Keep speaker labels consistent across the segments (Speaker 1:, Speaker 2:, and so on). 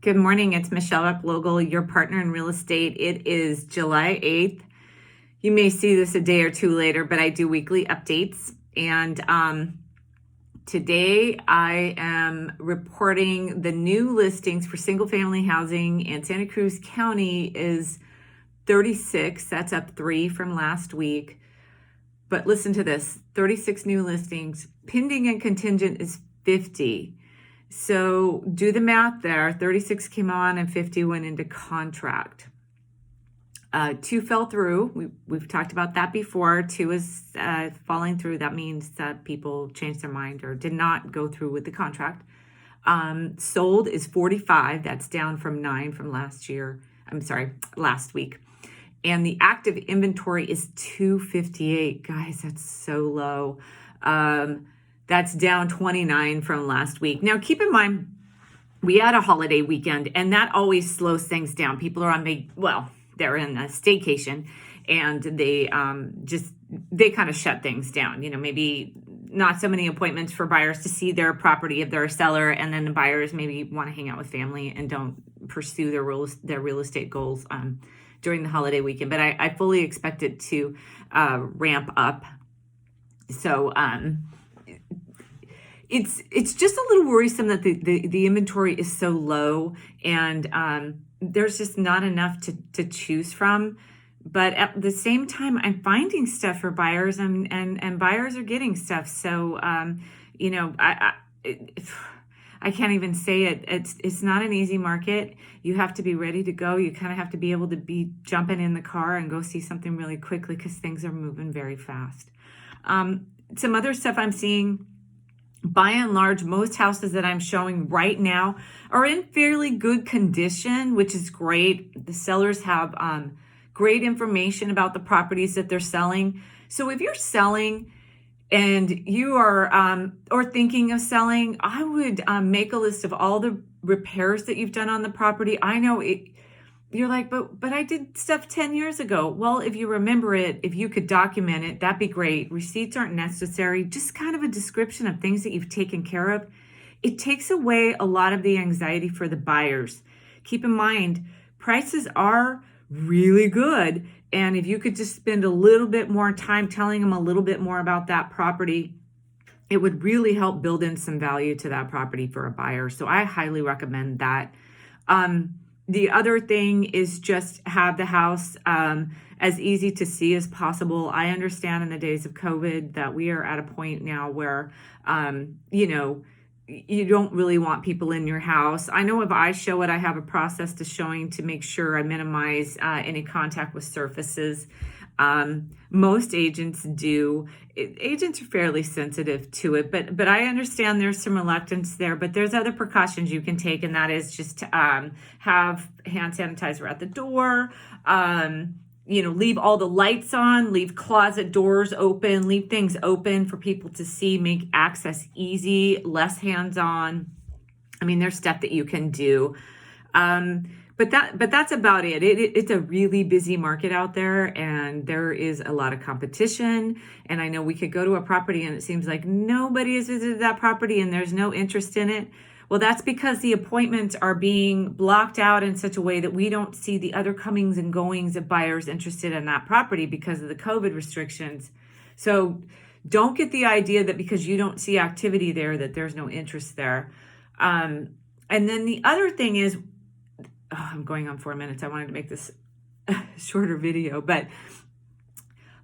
Speaker 1: Good morning. It's Michele Replogle, your partner in real estate. It is July 8th. You may see this a day or two later, but I do weekly updates. And today I am reporting the new listings for single family housing in Santa Cruz County is 36. That's up 3 from last week. But listen to this, 36 new listings. Pending and contingent is 50. So do the math there. 36 came on and 50 went into contract. 2 fell through. We've talked about that before. 2 is falling through. That means that people changed their mind or did not go through with the contract. Sold is 45. That's down from 9 from last week. And the active inventory is 258. Guys, that's so low. That's down 29 from last week. Now, keep in mind, we had a holiday weekend, and that always slows things down. People are they're in a staycation, and they kind of shut things down. You know, maybe not so many appointments for buyers to see their property if they're a seller, and then the buyers maybe want to hang out with family and don't pursue their real estate goals during the holiday weekend. But I fully expect it to ramp up. So, it's just a little worrisome that the inventory is so low, and there's just not enough to choose from. But at the same time, I'm finding stuff for buyers, and buyers are getting stuff. So I can't even say it. It's not an easy market. You have to be ready to go. You kind of have to be able to be jumping in the car and go see something really quickly because things are moving very fast. Some other stuff I'm seeing. By and large, most houses that I'm showing right now are in fairly good condition, which is great. The sellers have great information about the properties that they're selling. So if you're selling and you are or thinking of selling, I would make a list of all the repairs that you've done on the property. I know you're like, but I did stuff 10 years ago. Well, if you remember it, if you could document it, that'd be great. Receipts aren't necessary. Just kind of a description of things that you've taken care of. It takes away a lot of the anxiety for the buyers. Keep in mind, prices are really good. And if you could just spend a little bit more time telling them a little bit more about that property, it would really help build in some value to that property for a buyer. So I highly recommend that. The other thing is just have the house as easy to see as possible. I understand in the days of COVID that we are at a point now where, you don't really want people in your house. I know if I show it, I have a process to showing to make sure I minimize any contact with surfaces. Most agents do. Agents are fairly sensitive to it, but I understand there's some reluctance there, but there's other precautions you can take, and that is just to have hand sanitizer at the door, leave all the lights on, leave closet doors open, leave things open for people to see, make access easy, less hands-on. I mean, there's stuff that you can do. But that's about it. It's a really busy market out there, and there is a lot of competition. And I know we could go to a property and it seems like nobody has visited that property and there's no interest in it. Well, that's because the appointments are being blocked out in such a way that we don't see the other comings and goings of buyers interested in that property because of the COVID restrictions. So don't get the idea that because you don't see activity there that there's no interest there. And then the other thing is, I'm going on 4 minutes. I wanted to make this a shorter video. But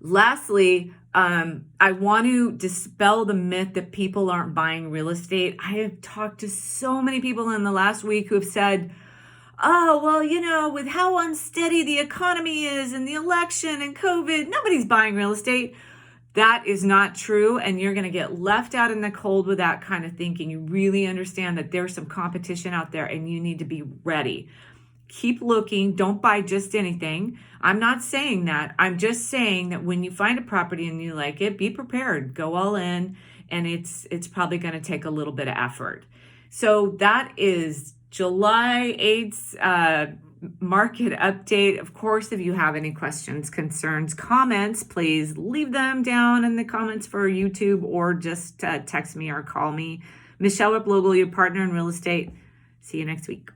Speaker 1: lastly, I want to dispel the myth that people aren't buying real estate. I have talked to so many people in the last week who have said, oh, well, with how unsteady the economy is and the election and COVID, nobody's buying real estate. That is not true, and you're going to get left out in the cold with that kind of thinking. You really understand that there's some competition out there and you need to be ready. Keep looking. Don't buy just anything. I'm not saying that. I'm just saying that when you find a property and you like it, be prepared. Go all in, and it's probably going to take a little bit of effort. So that is July 8th's market update. Of course, if you have any questions, concerns, comments, please leave them down in the comments for YouTube or just text me or call me. Michele Replogle, your partner in real estate. See you next week.